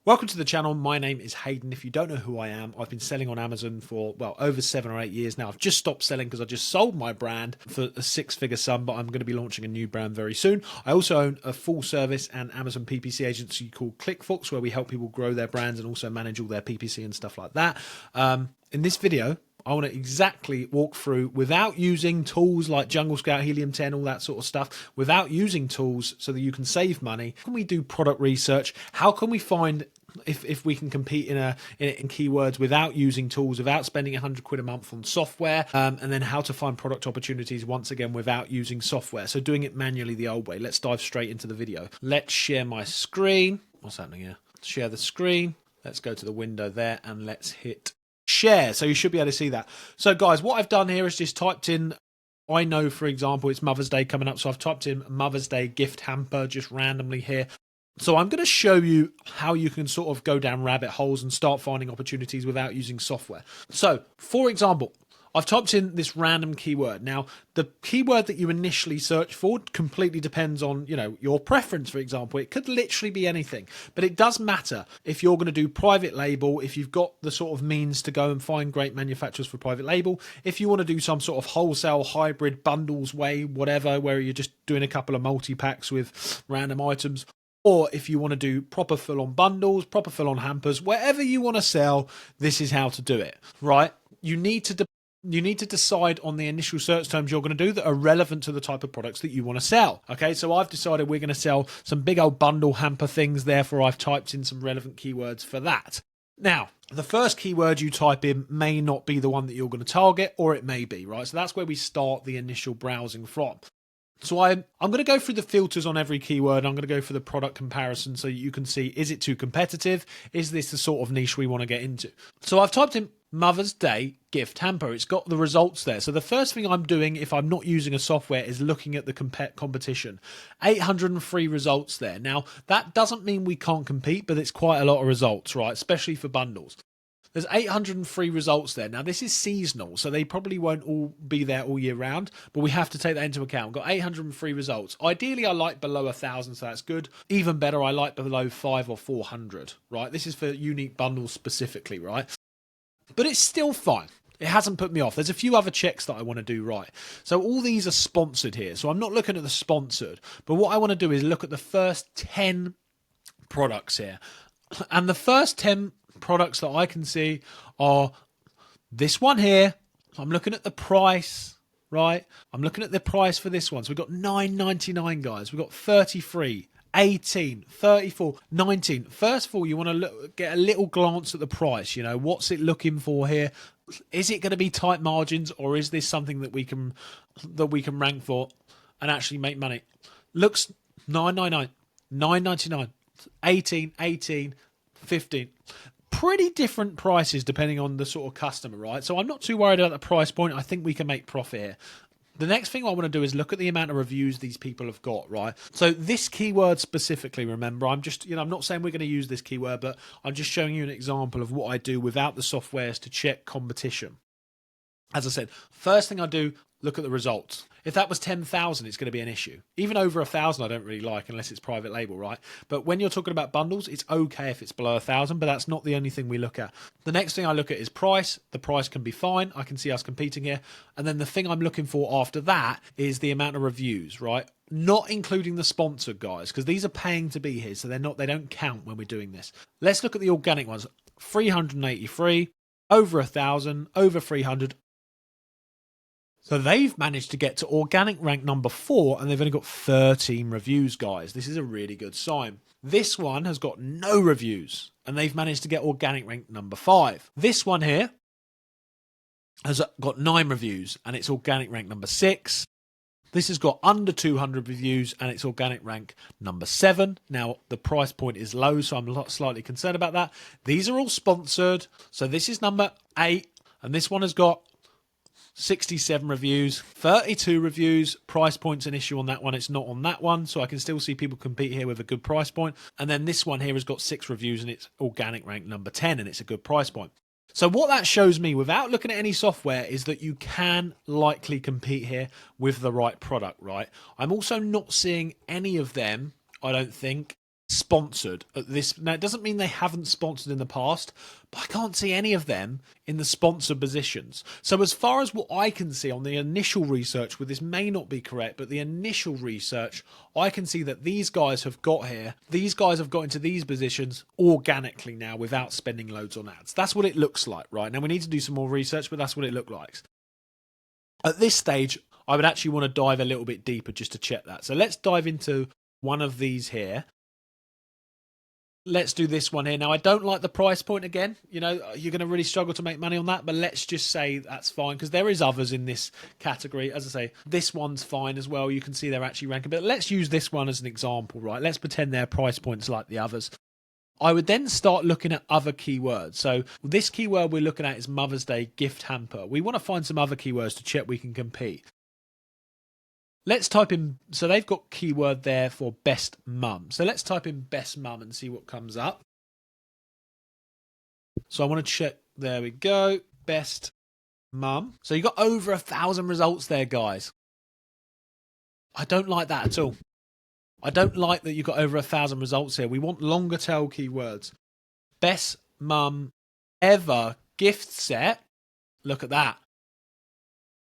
Welcome to the channel. My name is Hayden. If you don't know who I am, I've been selling on Amazon for, well, over 7 or 8 years now. I've just stopped selling because I just sold my brand for a six-figure sum, but I'm going to be launching a new brand very soon. I also own a full service and Amazon PPC agency called ClickFox, where we help people grow their brands and also manage all their PPC and stuff like that. In this video, I want to exactly walk through, without using tools like Jungle Scout, Helium 10, all that sort of stuff, without using tools so that you can save money. How can we do product research? How can we find if we can compete in keywords without using tools, without spending £100 a month on software, and then how to find product opportunities once again without using software. So doing it manually the old way. Let's dive straight into the video. Let's share my screen. What's happening here? Share the screen. Let's go to the window there and let's hit share. So you should be able to see that. So guys, what I've done here is just typed in, I know, for example, it's Mother's Day coming up. So I've typed in Mother's Day gift hamper just randomly here. So I'm going to show you how you can sort of go down rabbit holes and start finding opportunities without using software. So for example, I've typed in this random keyword. Now, the keyword that you initially search for completely depends on, your preference, for example. It could literally be anything, but it does matter if you're going to do private label, if you've got the sort of means to go and find great manufacturers for private label, if you want to do some sort of wholesale hybrid bundles way, whatever, where you're just doing a couple of multi-packs with random items, or if you want to do proper full-on bundles, proper full-on hampers, wherever you want to sell, this is how to do it, right? You need to decide on the initial search terms you're going to do that are relevant to the type of products that you want to sell. Okay, so I've decided we're going to sell some big old bundle hamper things, therefore I've typed in some relevant keywords for that. Now, the first keyword you type in may not be the one that you're going to target, or it may be, right? So that's where we start the initial browsing from. So I'm going to go through the filters on every keyword. I'm going to go for the product comparison so you can see, is it too competitive? Is this the sort of niche we want to get into? So I've typed in Mother's Day gift hamper. It's got the results there. So the first thing I'm doing if I'm not using a software is looking at the competition. 803 results there. Now, that doesn't mean we can't compete, but it's quite a lot of results, right? Especially for bundles. There's 803 results there. Now, this is seasonal, so they probably won't all be there all year round, but we have to take that into account. We've got 803 results. Ideally, I like below 1,000, so that's good. Even better, I like below 500 or 400, right? This is for unique bundles specifically, right? But it's still fine. It hasn't put me off. There's a few other checks that I want to do right. So all these are sponsored here. So I'm not looking at the sponsored, but what I want to do is look at the first 10 products here. And the first 10 products that I can see are this one here. I'm looking at the price, right? I'm looking at the price for this one. So we've got $9.99, guys. We've got 33, 18, 34, 19. First of all, you want to get a little glance at the price. What's it looking for here? Is it going to be tight margins, or is this something that we can rank for and actually make money? Looks $9.99, $9.99, 18, 18, 15. Pretty different prices depending on the sort of customer, right? So I'm not too worried about the price point. I think we can make profit here. The next thing I want to do is look at the amount of reviews these people have got, right? So this keyword specifically, remember, I'm just, I'm not saying we're going to use this keyword, but I'm just showing you an example of what I do without the softwares to check competition. As I said, first thing I do, look at the results. If that was 10,000, it's going to be an issue. Even over 1,000, I don't really like unless it's private label, right? But when you're talking about bundles, it's okay if it's below 1,000, but that's not the only thing we look at. The next thing I look at is price. The price can be fine. I can see us competing here. And then the thing I'm looking for after that is the amount of reviews, right? Not including the sponsored guys, because these are paying to be here, so they don't count when we're doing this. Let's look at the organic ones. 383, over 1,000, over 300. So they've managed to get to organic rank number 4, and they've only got 13 reviews, guys. This is a really good sign. This one has got no reviews, and they've managed to get organic rank number 5. This one here has got 9 reviews, and it's organic rank number 6. This has got under 200 reviews, and it's organic rank number 7. Now, the price point is low, so I'm slightly concerned about that. These are all sponsored. So this is number 8, and this one has got 67 reviews, 32 reviews. Price point's an issue on that one. It's not on that one, so I can still see people compete here with a good price point. And then this one here has got 6 reviews, and it's organic rank number 10, and it's a good price point. So what that shows me, without looking at any software, is that you can likely compete here with the right product, right? I'm also not seeing any of them, I don't think, sponsored at this. Now, it doesn't mean they haven't sponsored in the past, but I can't see any of them in the sponsor positions. So as far as what I can see on the initial research, well, this may not be correct, but the initial research, I can see that these guys have got here. These guys have got into these positions organically now without spending loads on ads. That's what it looks like, right? Now we need to do some more research, but that's what it looked like. At this stage, I would actually want to dive a little bit deeper just to check that. So let's dive into one of these here. Let's do this one here. Now, I don't like the price point again. You know, you're going to really struggle to make money on that, but let's just say that's fine because there is others in this category. As I say, this one's fine as well. You can see they're actually ranking, but let's use this one as an example, right? Let's pretend their price point's like the others. I would then start looking at other keywords. So this keyword we're looking at is Mother's Day gift hamper. We want to find some other keywords to check we can compete. Let's type in, so they've got keyword there for best mum. So let's type in best mum and see what comes up. So I want to check, there we go, best mum. So you got over 1,000 results there, guys. I don't like that at all. I don't like that you got over 1,000 results here. We want longer tail keywords. Best mum ever gift set. Look at that.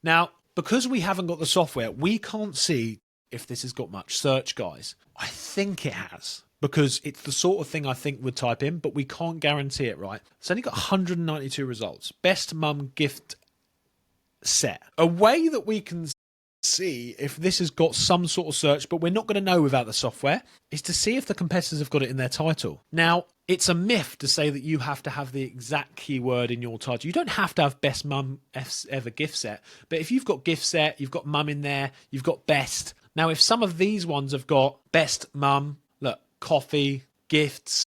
Now, because we haven't got the software, we can't see if this has got much search, guys. I think it has, because it's the sort of thing I think would type in, but we can't guarantee it, right? It's only got 192 results. Best mum gift set. A way that we can see if this has got some sort of search, but we're not going to know without the software, is to see if the competitors have got it in their title. Now, it's a myth to say that you have to have the exact keyword in your title. You don't have to have best mum ever gift set, but if you've got gift set, you've got mum in there, you've got best. Now, if some of these ones have got best mum, look, coffee, gifts,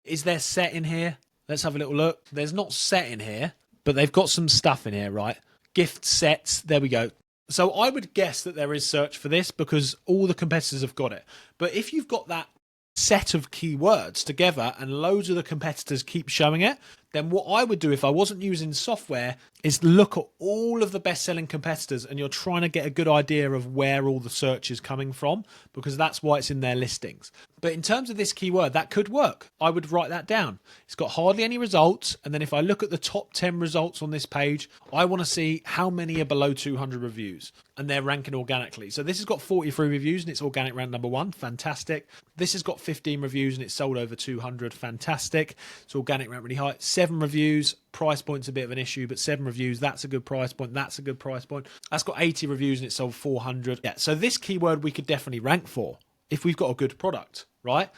is there set in here? Let's have a little look. There's not set in here, but they've got some stuff in here, right? Gift sets, there we go. So I would guess that there is search for this because all the competitors have got it. But if you've got that set of keywords together and loads of the competitors keep showing it, then what I would do if I wasn't using software is look at all of the best-selling competitors, and you're trying to get a good idea of where all the search is coming from, because that's why it's in their listings. But in terms of this keyword, that could work. I would write that down. It's got hardly any results, and then if I look at the top 10 results on this page, I want to see how many are below 200 reviews, and they're ranking organically. So this has got 43 reviews and it's organic rank number 1. Fantastic. This has got 15 reviews and it's sold over 200. Fantastic. It's organic rank really high. 7 reviews. Price point's a bit of an issue, but 7 reviews, that's a good price point. That's a good price point. That's got 80 reviews and it sold 400. Yeah, so this keyword we could definitely rank for if we've got a good product, right?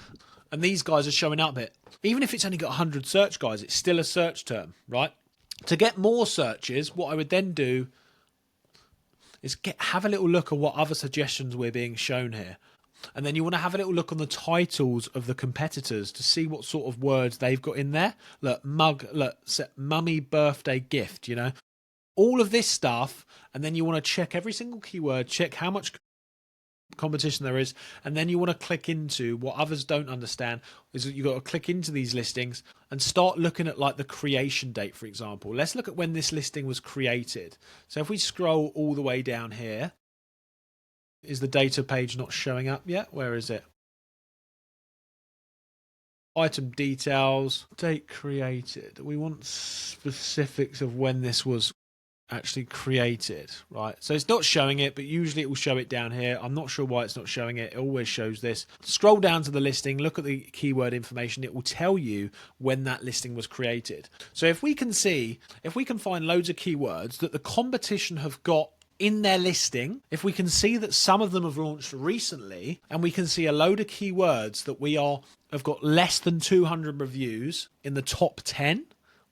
And these guys are showing up it. Even if it's only got 100 search, guys, it's still a search term, right? To get more searches, what I would then do is have a little look at what other suggestions we're being shown here. And then you want to have a little look on the titles of the competitors to see what sort of words they've got in there. Look, mummy birthday gift, you know, all of this stuff. And then you want to check every single keyword, check how much competition there is, and then you want to click into what others don't understand is that you've got to click into these listings and start looking at like the creation date, for example. Let's look at when this listing was created. So if we scroll all the way down here, is the data page not showing up yet? Where is it? Item details, date created. We want specifics of when this was actually created, right? So it's not showing it, but usually it will show it down here. I'm not sure why it's not showing it. It always shows this. Scroll down to the listing, look at the keyword information. It will tell you when that listing was created. So if we can see, if we can find loads of keywords that the competition have got in their listing, if we can see that some of them have launched recently, and we can see a load of keywords that have got less than 200 reviews in the top 10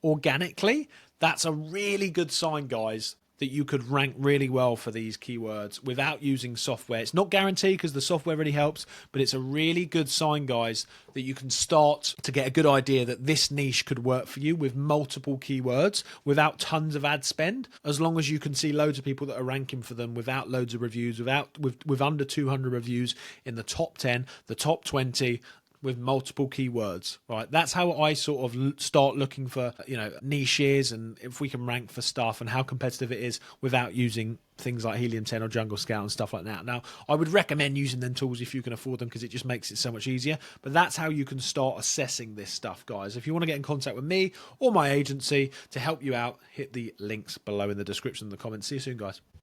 organically, that's a really good sign, guys, that you could rank really well for these keywords without using software. It's not guaranteed because the software really helps, but it's a really good sign, guys, that you can start to get a good idea that this niche could work for you with multiple keywords without tons of ad spend, as long as you can see loads of people that are ranking for them without loads of reviews, with under 200 reviews in the top 10, the top 20, with multiple keywords, right? That's how I sort of start looking for, niches, and if we can rank for stuff and how competitive it is without using things like Helium 10 or Jungle Scout and stuff like that. Now, I would recommend using them tools if you can afford them, because it just makes it so much easier. But that's how you can start assessing this stuff, guys. If you want to get in contact with me or my agency to help you out, hit the links below in the description and the comments. See you soon, guys.